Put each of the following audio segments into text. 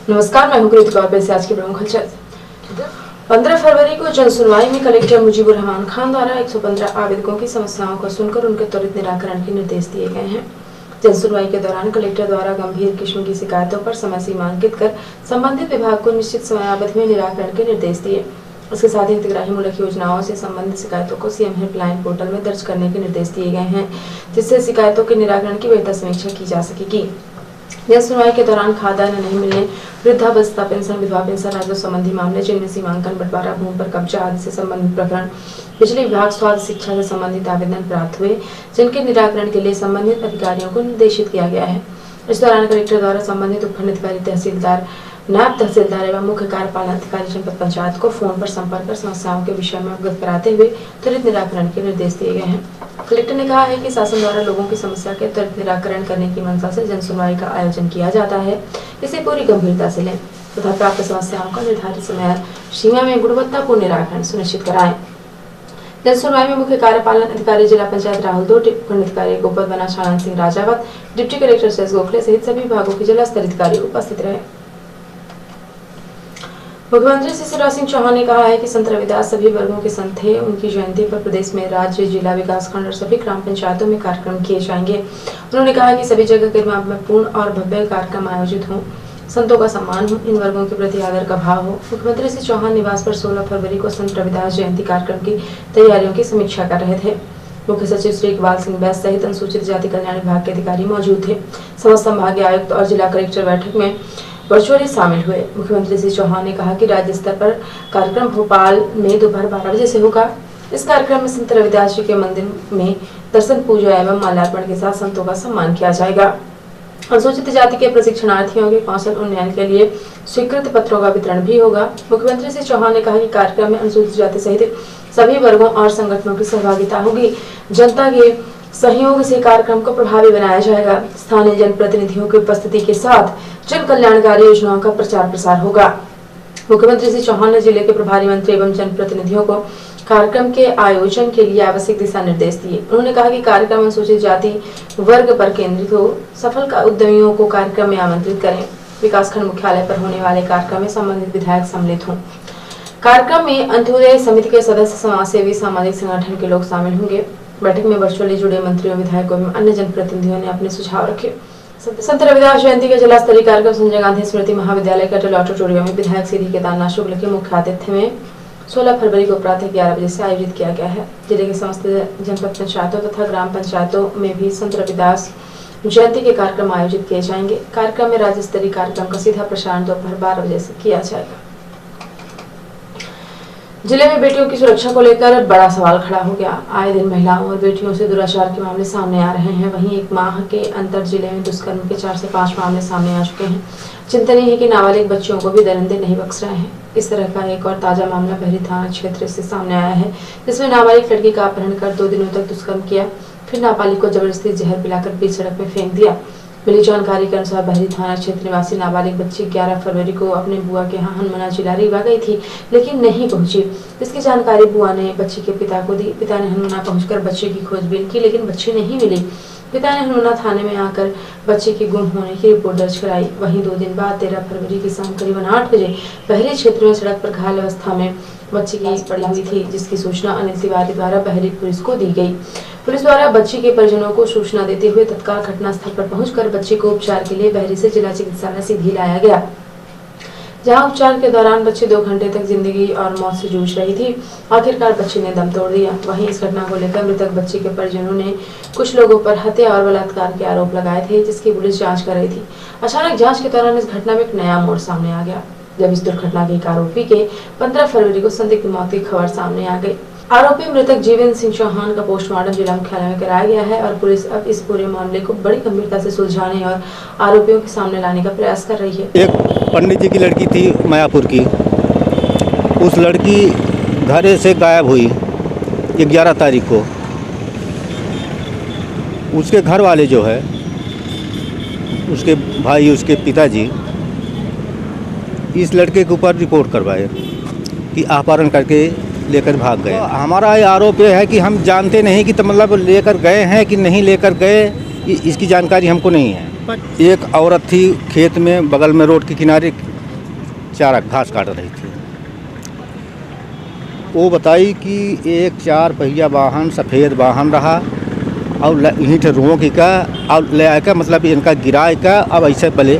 नमस्कार, मैं हूं कृतिका और पेश है आज की प्रमुख खबर। 15 फरवरी को जन सुनवाई में कलेक्टर मुजीबुर रहमान खान द्वारा 115 आवेदकों की समस्याओं को सुनकर उनके त्वरित निराकरण के निर्देश दिए गए हैं। जन सुनवाई के दौरान कलेक्टर द्वारा गंभीर किस्म की शिकायतों पर समय सीमा अंकित कर संबंधित विभाग को निश्चित समयावधि में निराकरण के निर्देश दिए। इसके साथ ही हितग्राही मूलक योजनाओं से संबंधित शिकायतों को सीएम हेल्पलाइन पोर्टल में दर्ज करने के निर्देश दिए गए हैं, जिससे शिकायतों के निराकरण की बेहतर समीक्षा की जा सकेगी। जन सुनवाई के दौरान खाद्यान्न नहीं मिलने, वृद्धावस्था पेंशन, विधवा पेंशन, राजस्व संबंधी मामले जिनमें सीमांकन, बंटवारा, भूमि पर कब्जा आदि से संबंधित प्रकरण, बिजली विभाग, स्वास्थ्य, शिक्षा से संबंधित आवेदन प्राप्त हुए, जिनके निराकरण के लिए संबंधित अधिकारियों को निर्देशित किया गया है। इस दौरान कलेक्टर द्वारा संबंधित उपखंड अधिकारी, तहसीलदार, नायब तहसीलदार एवं मुख्य कार्यपालन अधिकारी जनपद पंचायत को फोन पर संपर्क कर समस्याओं के विषय में अवगत कराते हुए त्वरित निराकरण के निर्देश दिए गए हैं। कलेक्टर ने कहा है कि शासन द्वारा लोगों की समस्या के त्वरित निराकरण करने की मंशा से जन सुनवाई का आयोजन किया जाता है। इसे पूरी गंभीरता से लें तथा प्राप्त समस्याओं का निर्धारित समय सीमा में गुणवत्तापूर्ण निराकरण सुनिश्चित कराएं। जन सुनवाई में मुख्य कार्यपालन अधिकारी जिला पंचायत राहुल दो, उपखंड अधिकारी गोपद बना शानन सिंह राजावत, डिप्टी कलेक्टर शेष गोखले सहित सभी विभागों के जिला स्तरीय अधिकारी उपस्थित रहे। मुख्यमंत्री श्री शिवराज सिंह चौहान ने कहा है कि संत रविदास सभी वर्गों के संत थे। उनकी जयंती पर प्रदेश में राज्य, जिला, विकास खंड और सभी ग्राम पंचायतों में कार्यक्रम किए जाएंगे। उन्होंने कहा कि सभी जगह गरिमापूर्ण और भव्य कार्यक्रम आयोजित हों, संतों का सम्मान हो, इन वर्गों के प्रति आदर का भाव हो। मुख्यमंत्री श्री चौहान निवास पर 16 फरवरी को संत रविदास जयंती कार्यक्रम की तैयारियों की समीक्षा कर रहे थे। मुख्य सचिव श्री इकबाल सिंह बैस सहित अनुसूचित जाति कल्याण विभाग के अधिकारी मौजूद थे। समस्त संभागीय आयुक्त और जिला कलेक्टर बैठक में वर्चुअली शामिल हुए। मुख्यमंत्री श्री चौहान ने कहा कि राज्य स्तर पर कार्यक्रम भोपाल में दोपहर 12 बजे से होगा। इस कार्यक्रम में संत रविदास जी के मंदिर में दर्शन, पूजा एवं माल्यार्पण के साथ संतों का सम्मान किया जाएगा। अनुसूचित जाति के प्रशिक्षणार्थियों के कौशल उन्नयन के लिए स्वीकृत पत्रों का वितरण भी होगा। मुख्यमंत्री श्री चौहान ने कहा कि कार्यक्रम में अनुसूचित जाति सहित सभी वर्गों और संगठनों की सहभागिता होगी। जनता के सहयोग से कार्यक्रम को प्रभावी बनाया जाएगा। स्थानीय जनप्रतिनिधियों की उपस्थिति के साथ जन कल्याणकारी योजनाओं का प्रचार प्रसार होगा। मुख्यमंत्री श्री चौहान ने जिले के प्रभारी मंत्री एवं जनप्रतिनिधियों को कार्यक्रम के आयोजन के लिए आवश्यक दिशा निर्देश दिए। उन्होंने कहा कि कार्यक्रम अनुसूचित जाति वर्ग पर केंद्रित हो। सफल उद्यमियों को कार्यक्रम में आमंत्रित करें। विकासखंड मुख्यालय पर होने वाले कार्यक्रम में संबंधित विधायक सम्मिलित हों। कार्यक्रम में अंत्योदय समिति के सदस्य, समाजसेवी, सामाजिक संगठन के लोग शामिल होंगे। बैठक में वर्चुअली जुड़े मंत्रियों, विधायकों एवं अन्य जनप्रतिनिधियों ने अपने सुझाव रखे। संत रविदास जयंती के जिला स्तरीय कार्यक्रम संजय गांधी स्मृति महाविद्यालय के अटल ऑडिटोरियम में विधायक श्री केदारनाथ शुक्ल के मुख्य आतिथ्य में 16 फरवरी को प्रातः 11 बजे से आयोजित किया गया है। जिले के समस्त जनपद पंचायतों तथा ग्राम पंचायतों में भी संत रविदास जयंती के कार्यक्रम आयोजित किए जाएंगे। कार्यक्रम में राज्य स्तरीय कार्यक्रम का सीधा प्रसारण दोपहर 12 बजे से किया जाएगा। जिले में बेटियों की सुरक्षा को लेकर बड़ा सवाल खड़ा हो गया। आए दिन महिलाओं और बेटियों से दुराचार के मामले सामने आ रहे हैं। वहीं एक माह के अंतर जिले में दुष्कर्म के 4 से 5 मामले सामने आ चुके हैं। चिंतनीय है कि नाबालिग बच्चियों को भी दरिंदे नहीं बख्श रहे हैं। इस तरह का एक और ताजा मामला बहरी थाना क्षेत्र से सामने आया है, जिसमें नाबालिग लड़की का अपहरण कर 2 दिनों तक दुष्कर्म किया, फिर नाबालिग को जबरदस्ती जहर पिलाकर बीच सड़क में फेंक दिया। मिली जानकारी के अनुसार बहरी थाना क्षेत्र निवासी नाबालिग बच्ची 11 फरवरी को अपने बुआ के यहाँ हनुमाना जिला रीवा गई थी, लेकिन नहीं पहुंची। इसकी जानकारी बुआ ने बच्ची के पिता को दी। पिता ने हनुमाना पहुंचकर बच्ची की खोजबीन की, लेकिन बच्ची नहीं मिली। पिता ने हनुमाना थाने में आकर बच्ची की गुम होने की रिपोर्ट दर्ज कराई। वहीं 2 दिन बाद 13 फरवरी की शाम करीबन 8 बजे बहरी क्षेत्र में सड़क पर घायल अवस्था में बच्ची की पड़ी हुई थी, जिसकी सूचना अनिल तिवारी द्वारा बहरी पुलिस को दी गई। पुलिस द्वारा बच्ची के परिजनों को सूचना देते हुए तत्काल घटनास्थल पर पहुंचकर बच्ची को उपचार के लिए बहरी से जिला चिकित्सालय सीधी लाया गया, जहां उपचार के दौरान बच्ची 2 घंटे तक जिंदगी और मौत से जूझ रही थी। आखिरकार बच्ची ने दम तोड़ दिया। वहीं इस घटना को लेकर मृतक बच्ची के परिजनों ने कुछ लोगों पर हत्या और बलात्कार के आरोप लगाए थे, जिसकी पुलिस जांच कर रही थी। अचानक जांच के दौरान इस घटना में एक नया मोड़ सामने आ गया, जब इस दुर्घटना के एक आरोपी के 15 फरवरी को संदिग्ध मौत की खबर सामने आ गई। आरोपी मृतक जीवन सिंह चौहान का पोस्टमार्टम जिला मुख्यालय में कराया गया है और पुलिस अब इस पूरे मामले को बड़ी गंभीरता से सुलझाने और आरोपियों के सामने लाने का प्रयास कर रही है। एक पंडित जी की लड़की थी मायापुर की। उस लड़की घर से गायब हुई 11 तारीख को। उसके घर वाले जो है, उसके भाई, उसके पिताजी इस लड़के के ऊपर रिपोर्ट करवाए कि अपहरण करके लेकर भाग गए। हमारा ये आरोप ये है कि हम जानते नहीं कि तो मतलब लेकर गए हैं कि नहीं लेकर गए, इसकी जानकारी हमको नहीं है। एक औरत थी खेत में, बगल में रोड के किनारे चारा घास काट रही थी। वो बताई कि एक 4 पहिया वाहन सफ़ेद वाहन रहा और ईंट रुओं की का और ले आकर मतलब इनका गिराए का अब ऐसे भले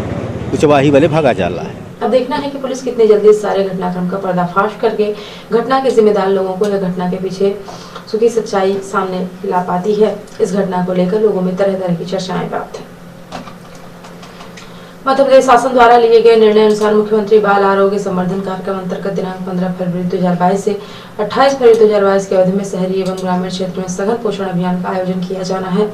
कुचवाही वाले भागा जाला है। अब देखना है कि पुलिस कितनी जल्दी इस सारे घटनाक्रम का पर्दाफाश करके घटना के जिम्मेदार लोगों को या घटना के पीछे सुखी सच्चाई सामने ला पाती है। इस घटना को लेकर लोगों में तरह तरह की चर्चाएं प्राप्त है। मध्य प्रदेश शासन द्वारा लिए गए निर्णय अनुसार मुख्यमंत्री बाल आरोग्य संवर्धन कार्यक्रम अंतर्गत दिनांक 15 फरवरी 2022 से 28 फरवरी 2022 की अवधि में शहरी एवं ग्रामीण क्षेत्र में सघन पोषण अभियान का आयोजन किया जाना है।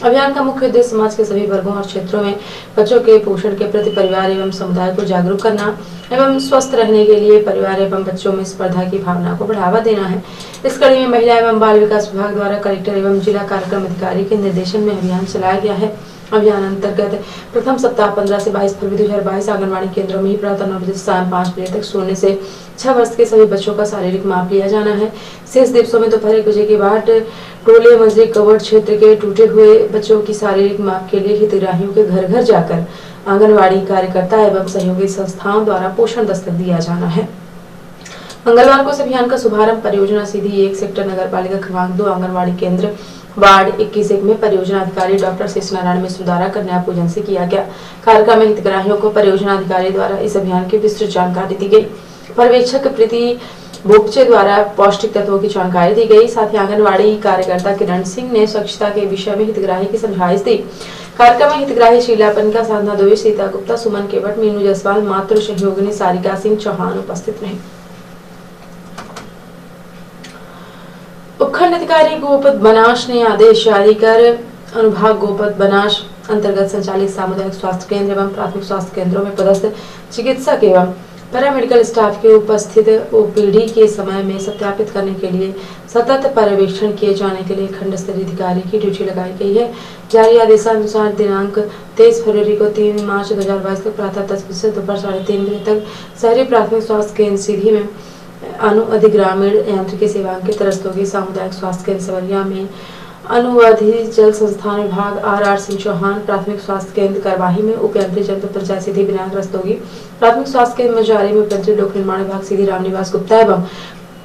अभियान का मुख्य उद्देश्य समाज के सभी वर्गों और क्षेत्रों में बच्चों के पोषण के प्रति परिवार एवं समुदाय को जागरूक करना एवं स्वस्थ रहने के लिए परिवार एवं बच्चों में स्पर्धा की भावना को बढ़ावा देना है। इस कड़ी में महिला एवं बाल विकास विभाग द्वारा कलेक्टर एवं जिला कार्यक्रम अधिकारी के निर्देशन में अभियान चलाया गया है। अभियान अंतर्गत प्रथम सप्ताह 15 से 22 फरवरी 2022 आंगनबाड़ी केंद्रों में ही प्रातः 9 बजे से शाम 5 बजे तक शून्य से 6 वर्ष के सभी बच्चों का शारीरिक माप लिया जाना है। शेष दिवसों में दोपहर 1 बजे के बाद टोले मजरे कवर्ड क्षेत्र के टूटे हुए बच्चों की शारीरिक माप के लिए हितग्राहियों के घर घर जाकर आंगनबाड़ी कार्यकर्ता एवं सहयोगी संस्थाओं द्वारा पोषण दस्तक दिया जाना है। मंगलवार को इस अभियान का शुभारंभ परियोजना सीधी 1 सेक्टर नगर पालिका क्रमांक 2 आंगनबाड़ी केंद्र वार्ड 21 में परियोजना अधिकारी डॉक्टर शेष नारायण मिश्र द्वारा कन्या पूजन से किया गया। कार्यक्रम में हितग्राहियों को परियोजना अधिकारी द्वारा इस अभियान की विस्तृत जानकारी दी गई। पर्यवेक्षक प्रीति भोगचे द्वारा पौष्टिक तत्वों की जानकारी दी गई। साथ ही आंगनबाड़ी कार्यकर्ता किरण सिंह ने स्वच्छता के विषय में हितग्राही की समझाइश दी। कार्यक्रम में हितग्राही शीला पनका, साधना दुबे, सीता गुप्ता, सुमन केवट, मीनू जायसवाल, मातृ सहयोगिनी सारिका सिंह चौहान उपस्थित रहे। उपखंड अधिकारी गोपद बनास ने आदेश जारी कर अनुभाग गोपद बनास अंतर्गत संचालित सामुदायिक स्वास्थ्य केंद्र एवं प्राथमिक स्वास्थ्य केंद्रों में पदस्थ चिकित्सक एवं पैरामेडिकल स्टाफ के उपस्थित ओपीडी के समय में सत्यापित करने के लिए सतत पर्यवेक्षण किए जाने के लिए खंड स्तरीय अधिकारी की ड्यूटी लगाई गई है। जारी आदेशानुसार दिनांक 23 फरवरी को 3 मार्च 2022 तक प्रातः 10 बजे से दोपहर 3:30 बजे तक शहरी प्राथमिक स्वास्थ्य केंद्र सीधी में अनुअधिग्रामीण यांत्रिकी सेवांकित रस्तोगी सामुदायिक स्वास्थ्य केंद्र सवरिया में अनुअधि जल संस्थान विभाग आर सिंह चौहान, प्राथमिक स्वास्थ्य केंद्र करवाही में उप यंत्री जनपद पंचायत सीधी बिनाक रस्तोगी, प्राथमिक स्वास्थ्य केंद्र मजारी में उपयंत्री लोक निर्माण विभाग सीधी रामनिवास गुप्ता एवं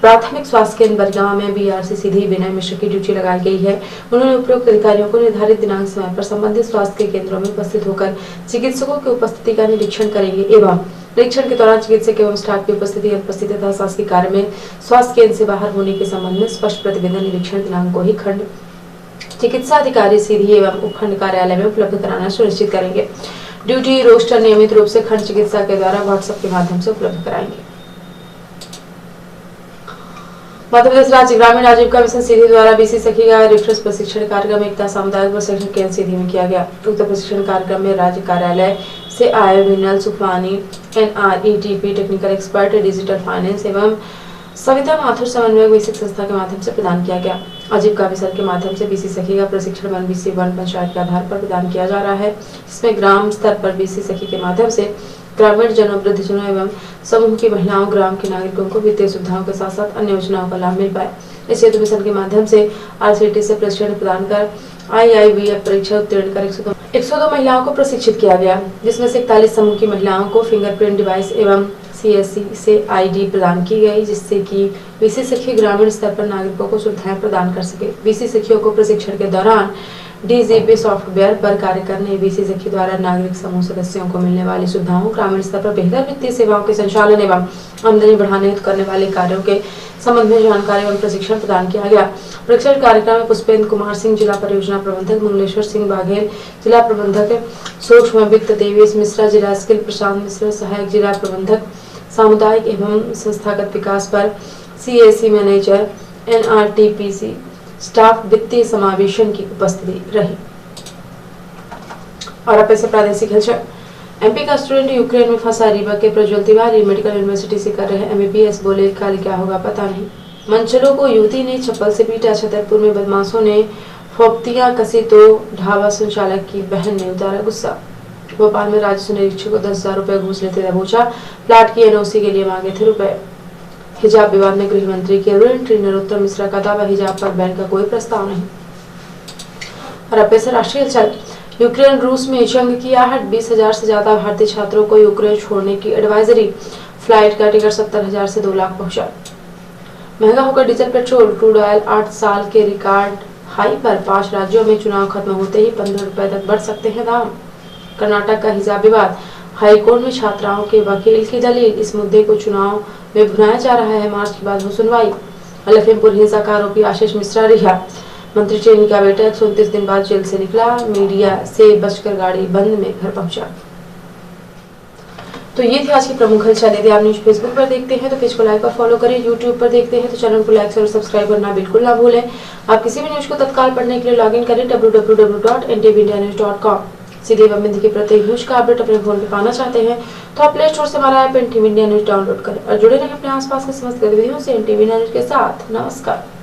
प्राथमिक स्वास्थ्य केंद्र बरगांव में बीआरसी सीधी विनय मिश्र की ड्यूटी लगाई गई है। उन्होंने उपरोक्त अधिकारियों को निर्धारित दिनांक समय पर संबंधित स्वास्थ्य के केंद्रों में उपस्थित होकर चिकित्सकों की उपस्थिति का निरीक्षण करेंगे एवं निरीक्षण के दौरान चिकित्सक एवं स्टाफ की उपस्थिति अनुपस्थिति तथा शासकीय कार्य में स्वास्थ्य केंद्र से बाहर होने के संबंध में स्पष्ट प्रतिवेदन निरीक्षण दिनांक को ही खंड चिकित्सा अधिकारी सीधी एवं उपखंड कार्यालय में उपलब्ध कराना सुनिश्चित करेंगे। ड्यूटी रोस्टर नियमित रूप से खंड चिकित्सा के द्वारा व्हाट्सएप के माध्यम से उपलब्ध कराएंगे। मध्य प्रदेश राज्य ग्रामीण आजीविका मिशन सीधी द्वारा बीसी सखी का रिफ्रेश प्रशिक्षण कार्यक्रम एकता सामुदायिक प्रशिक्षण केंद्र सीधी में किया गया। उक्त प्रशिक्षण कार्यक्रम में राज्य कार्यालय से आए विनल Sukhwani, NRETP technical expert, digital finance एवं सविता माथुर समन्वय बेसिक संस्था के माध्यम से प्रदान किया गया। आजीविका मिशन के माध्यम से बीसी सखी का प्रशिक्षण वन BC वन पंचायत के आधार पर प्रदान किया जा रहा है, जिसमें ग्राम स्तर पर बीसी सखी के माध्यम से ग्रामीण जनों, वृद्धजनों एवं समूह की महिलाओं, ग्राम के नागरिकों को वित्तीय सुविधाओं के साथ साथ अन्य योजनाओं का लाभ मिल पाए। इस हेतु मिशन के माध्यम से RCT से प्रशिक्षण प्रदान कर IIVF परीक्षा उत्तीर्ण कर 102 महिलाओं को प्रशिक्षित किया गया, जिसमें से 41 समूह की महिलाओं को फिंगरप्रिंट डिवाइस एवं CSC से ID प्रदान की गई, जिससे कि बीसी सखी ग्रामीण स्तर पर नागरिकों को सुविधाएं प्रदान कर सके। बीसी सखियों को प्रशिक्षण के दौरान DGP सॉफ्टवेयर पर कार्य करने, बीसी सखी द्वारा नागरिक समूह सदस्यों को मिलने वाली सुविधाओं, ग्रामीण स्तर पर बेहतर वित्तीय सेवाओं के संचालन एवं आमदनी बढ़ाने हेतु करने वाले कार्यों के संबंध में जानकारी एवं प्रशिक्षण प्रदान किया गया। प्रशिक्षण कार्यक्रम में पुष्पेंद्र कुमार सिंह जिला परियोजना प्रबंधक, मंगलेश्वर सिंह बाघेल जिला प्रबंधक, सूक्ष्म वित्त देवेश मिश्रा जिला स्किल, प्रशांत मिश्रा सहायक जिला प्रबंधक सामुदायिक एवं संस्थागत विकास पर CAC मैनेजर, NRTPC स्टाफ वित्तीय समावेशन की उपस्थिति रही। और अब ऐसे प्रादेशिक हलचल। MP का स्टूडेंट यूक्रेन में फंसा, रीवा के प्रज्वल तिवारी मेडिकल यूनिवर्सिटी से कर रहे MBBS, बोले कल क्या होगा पता नहीं। मंचलों को युवती ने चप्पल से पीटा, छतरपुर में बदमाशों ने फोप्तियां कसी तो ढाबा संचालक की बहन ने उतारा गुस्सा। भोपाल में राजस्व निरीक्षक को 10,000 रुपए घूस लेते दबोचा, प्लाट की NOC के लिए मांगे थे रुपए। हिजाब विवाद में गृह मंत्री के ऋण ट्री नरोत्तम मिश्रा का दावा, हिजाब पर बैन का कोई प्रस्ताव नहीं। और अब से राष्ट्रीय हलचल। यूक्रेन रूस में जंग की आहट, 20,000 से ज्यादा भारतीय छात्रों को यूक्रेन छोड़ने की एडवाइजरी। फ्लाइट का टिकट 70,000 से 2 लाख पहुंचा। महंगा होकर डीजल पेट्रोल क्रूड ऑयल 8 साल के रिकॉर्ड हाई पर 5 राज्यों में चुनाव खत्म होते ही 15 रुपए तक बढ़ सकते हैं दाम। कर्नाटक का हिजाब विवाद, हाईकोर्ट में छात्राओं के वकील की दलील, इस मुद्दे को चुनाव में भुनाया जा रहा है, मार्च के बाद हो सुनवाई। लखीमपुर हिंसा का आरोपी आशीष मिश्रा रिहा, मंत्री चेनी का बेटा 129 दिन बाद जेल से निकला, मीडिया से बचकर गाड़ी बंद में घर पहुंचा। तो ये थी आज की प्रमुख हलचल। यदि आप न्यूज फेसबुक पर देखते हैं तो पेज को लाइक और फॉलो करें, यूट्यूब पर देखते हैं तो चैनल को लाइक और सब्सक्राइब करना बिल्कुल ना भूलें। आप किसी भी न्यूज को तत्काल पढ़ने के लिए लॉगिन करें www.ntvindianews.com। सीधे एवं के प्रत्येक न्यूज का अपडेट अपने फोन पे पाना चाहते हैं तो आप प्ले स्टोर से हमारा app NTV India news download करें और जुड़े रहें अपने आसपास के समस्त गतिविधियों से एनटीवी इंडिया न्यूज के साथ। नमस्कार।